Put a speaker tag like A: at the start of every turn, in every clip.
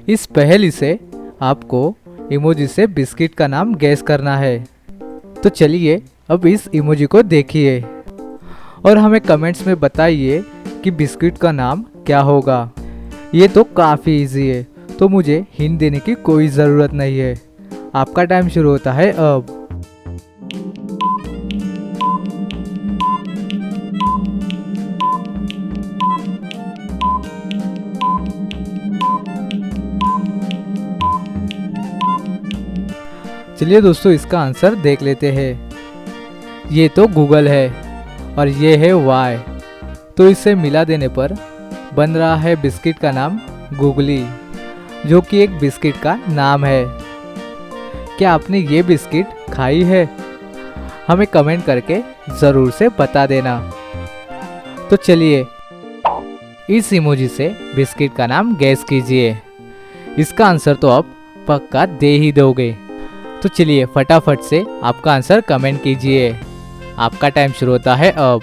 A: इस पहेली से आपको इमोजी से बिस्किट का नाम गैस करना है। तो चलिए अब इस इमोजी को देखिए और हमें कमेंट्स में बताइए कि बिस्किट का नाम क्या होगा। ये तो काफ़ी इजी है, तो मुझे हिंट देने की कोई ज़रूरत नहीं है। आपका टाइम शुरू होता है अब। चलिए दोस्तों, इसका आंसर देख लेते हैं। ये तो गूगल है और ये है वाई, तो इसे मिला देने पर बन रहा है बिस्किट का नाम गूगली, जो कि एक बिस्किट का नाम है। क्या आपने ये बिस्किट खाई है? हमें कमेंट करके ज़रूर से बता देना। तो चलिए इस इमोजी से बिस्किट का नाम गैस कीजिए। इसका आंसर तो आप पक्का दे ही दोगे। तो चलिए फटाफट से आपका आंसर कमेंट कीजिए। आपका टाइम शुरू होता है अब।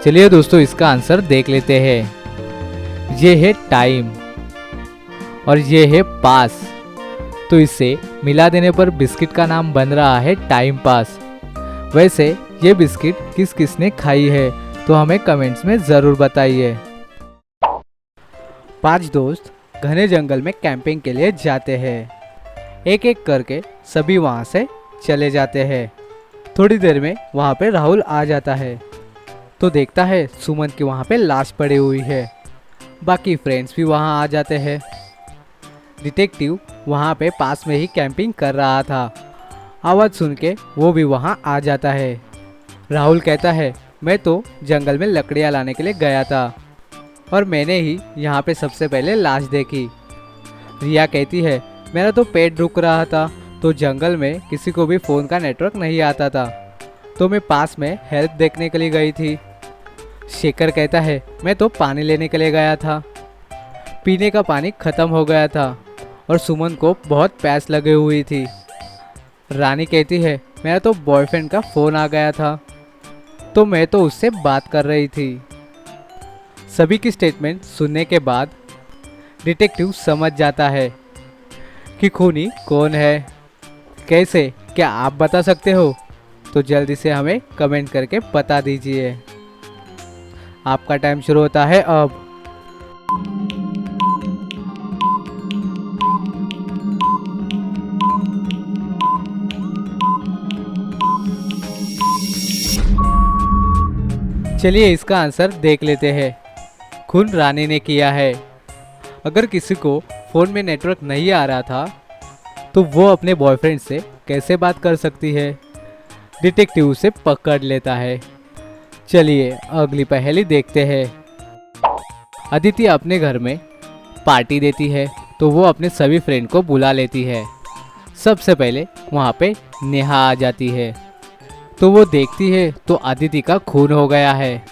A: चलिए दोस्तों, इसका आंसर देख लेते हैं। ये है टाइम और ये है पास, तो इसे मिला देने पर बिस्किट का नाम बन रहा है टाइम पास। वैसे ये बिस्किट किस किस ने खाई है, तो हमें कमेंट्स में ज़रूर बताइए। 5 दोस्त घने जंगल में कैंपिंग के लिए जाते हैं। एक एक करके सभी वहाँ से चले जाते हैं। थोड़ी देर में वहाँ पे राहुल आ जाता है, तो देखता है सुमन की वहाँ पे लाश पड़ी हुई है। बाकी फ्रेंड्स भी वहाँ आ जाते हैं। डिटेक्टिव वहाँ पे पास में ही कैंपिंग कर रहा था। आवाज़ सुन के वो भी वहाँ आ जाता है। राहुल कहता है, मैं तो जंगल में लकड़ियाँ लाने के लिए गया था और मैंने ही यहाँ पे सबसे पहले लाश देखी। रिया कहती है, मेरा तो पेट रुक रहा था, तो जंगल में किसी को भी फ़ोन का नेटवर्क नहीं आता था, तो मैं पास में हेल्प देखने के लिए गई थी। शेखर कहता है, मैं तो पानी लेने के लिए गया था, पीने का पानी ख़त्म हो गया था और सुमन को बहुत प्यास लगी हुई थी। रानी कहती है, मेरा तो बॉयफ्रेंड का फ़ोन आ गया था, तो मैं तो उससे बात कर रही थी। सभी की स्टेटमेंट सुनने के बाद डिटेक्टिव समझ जाता है कि खूनी कौन है। कैसे, क्या आप बता सकते हो? तो जल्दी से हमें कमेंट करके बता दीजिए। आपका टाइम शुरू होता है अब। चलिए इसका आंसर देख लेते हैं। खून रानी ने किया है। अगर किसी को फ़ोन में नेटवर्क नहीं आ रहा था, तो वो अपने बॉयफ्रेंड से कैसे बात कर सकती है? डिटेक्टिव उसे पकड़ लेता है। चलिए अगली पहेली देखते हैं। अदिति अपने घर में पार्टी देती है, तो वो अपने सभी फ्रेंड को बुला लेती है। सबसे पहले वहाँ पे नेहा आ जाती है, तो वो देखती है तो अदिति का खून हो गया है।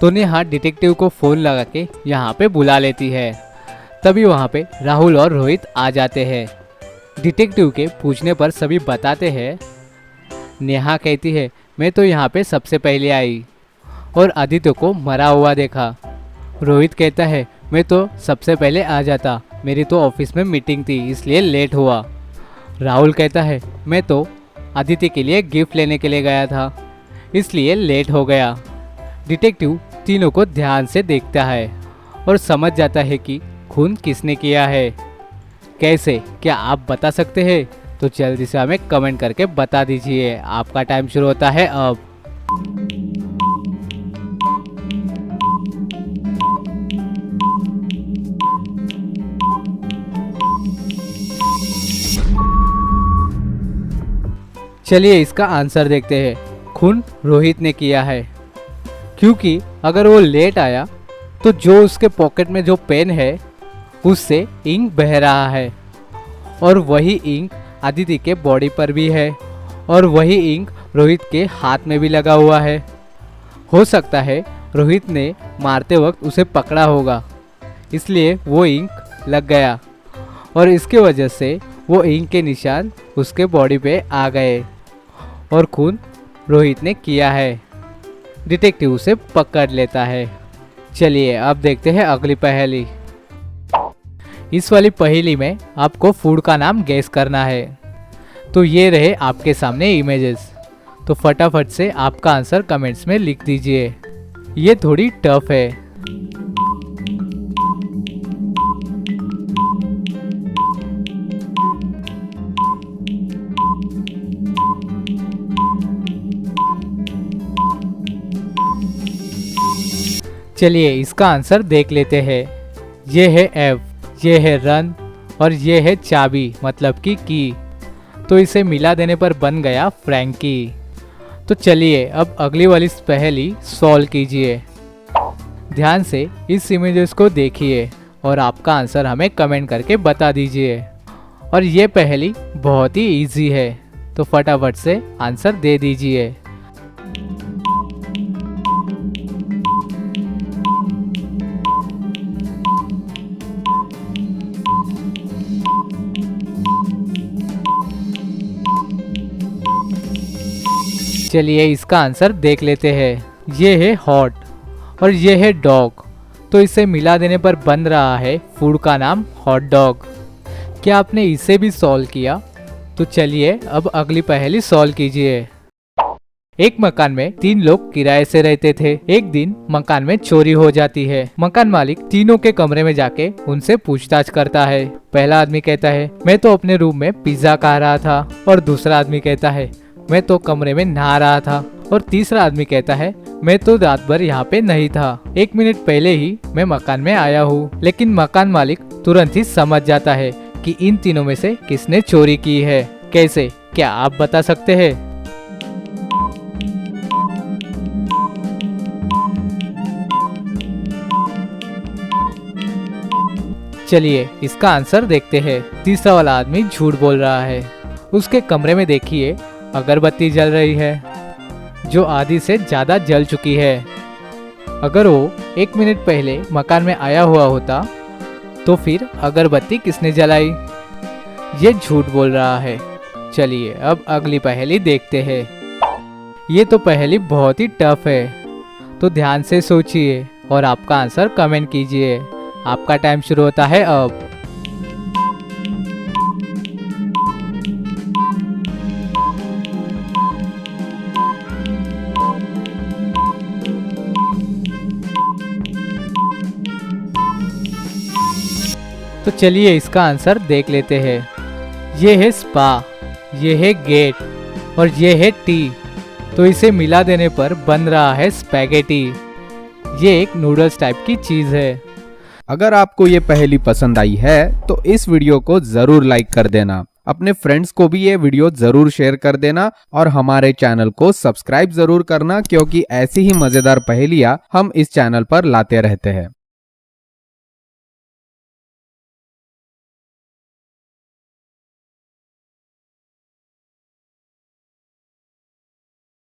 A: तो नेहा डिटेक्टिव को फ़ोन लगा के यहाँ पे बुला लेती है। तभी वहाँ पे राहुल और रोहित आ जाते हैं। डिटेक्टिव के पूछने पर सभी बताते हैं। नेहा कहती है, मैं तो यहाँ पे सबसे पहले आई और आदित्य को मरा हुआ देखा। रोहित कहता है, मैं तो सबसे पहले आ जाता, मेरी तो ऑफिस में मीटिंग थी इसलिए लेट हुआ। राहुल कहता है, मैं तो आदित्य के लिए गिफ्ट लेने के लिए गया था, इसलिए लेट हो गया। डिटेक्टिव तीनों को ध्यान से देखता है और समझ जाता है कि खून किसने किया है। कैसे, क्या आप बता सकते हैं? तो जल्दी से हमें कमेंट करके बता दीजिए। आपका टाइम शुरू होता है अब। चलिए इसका आंसर देखते हैं। खून रोहित ने किया है, क्योंकि अगर वो लेट आया तो जो उसके पॉकेट में जो पेन है उससे इंक बह रहा है और वही इंक आदिति के बॉडी पर भी है और वही इंक रोहित के हाथ में भी लगा हुआ है। हो सकता है रोहित ने मारते वक्त उसे पकड़ा होगा, इसलिए वो इंक लग गया और इसके वजह से वो इंक के निशान उसके बॉडी पे आ गए और खून रोहित ने किया है। डिटेक्टिव उसे पकड़ लेता है। चलिए अब देखते हैं अगली पहेली। इस वाली पहेली में आपको फूड का नाम गेस करना है। तो ये रहे आपके सामने इमेजेस। तो फटाफट से आपका आंसर कमेंट्स में लिख दीजिए। ये थोड़ी टफ है। चलिए इसका आंसर देख लेते हैं। ये है एफ, ये है रन और ये है चाबी मतलब की। तो इसे मिला देने पर बन गया फ्रैंकी। तो चलिए अब अगली वाली पहेली सॉल्व कीजिए। ध्यान से इस इमेजेस को देखिए और आपका आंसर हमें कमेंट करके बता दीजिए। और ये पहेली बहुत ही इजी है, तो फटाफट से आंसर दे दीजिए। चलिए इसका आंसर देख लेते हैं। ये है हॉट और ये है डॉग। तो इसे मिला देने पर बन रहा है फूड का नाम हॉट डॉग। क्या आपने इसे भी सॉल्व किया? तो चलिए अब अगली पहेली सॉल्व कीजिए। एक मकान में 3 लोग किराए से रहते थे। एक दिन मकान में चोरी हो जाती है। मकान मालिक तीनों के कमरे में जाके उनसे पूछताछ करता है। पहला आदमी कहता है मैं तो अपने रूम में पिज्जा खा रहा था। और दूसरा आदमी कहता है मैं तो कमरे में नहा रहा था। और तीसरा आदमी कहता है मैं तो रात भर यहाँ पे नहीं था, 1 मिनट पहले ही मैं मकान में आया हूँ। लेकिन मकान मालिक तुरंत ही समझ जाता है कि इन तीनों में से किसने चोरी की है। कैसे, क्या आप बता सकते हैं? चलिए इसका आंसर देखते हैं। तीसरा वाला आदमी झूठ बोल रहा है। उसके कमरे में देखिए अगरबत्ती जल रही है जो आधी से ज्यादा जल चुकी है। अगर वो 1 मिनट पहले मकान में आया हुआ होता तो फिर अगरबत्ती किसने जलाई? ये झूठ बोल रहा है। चलिए अब अगली पहेली देखते हैं। ये तो पहेली बहुत ही टफ है, तो ध्यान से सोचिए और आपका आंसर कमेंट कीजिए। आपका टाइम शुरू होता है अब। तो चलिए इसका आंसर देख लेते हैं। ये है स्पा, ये है गेट और ये है टी। तो इसे मिला देने पर बन रहा है स्पैगेटी। ये एक नूडल्स टाइप की चीज है।
B: अगर आपको ये पहेली पसंद आई है तो इस वीडियो को जरूर लाइक कर देना। अपने फ्रेंड्स को भी ये वीडियो जरूर शेयर कर देना और हमारे चैनल को सब्सक्राइब जरूर करना, क्योंकि ऐसी ही मजेदार पहेलियां हम इस चैनल पर लाते रहते हैं।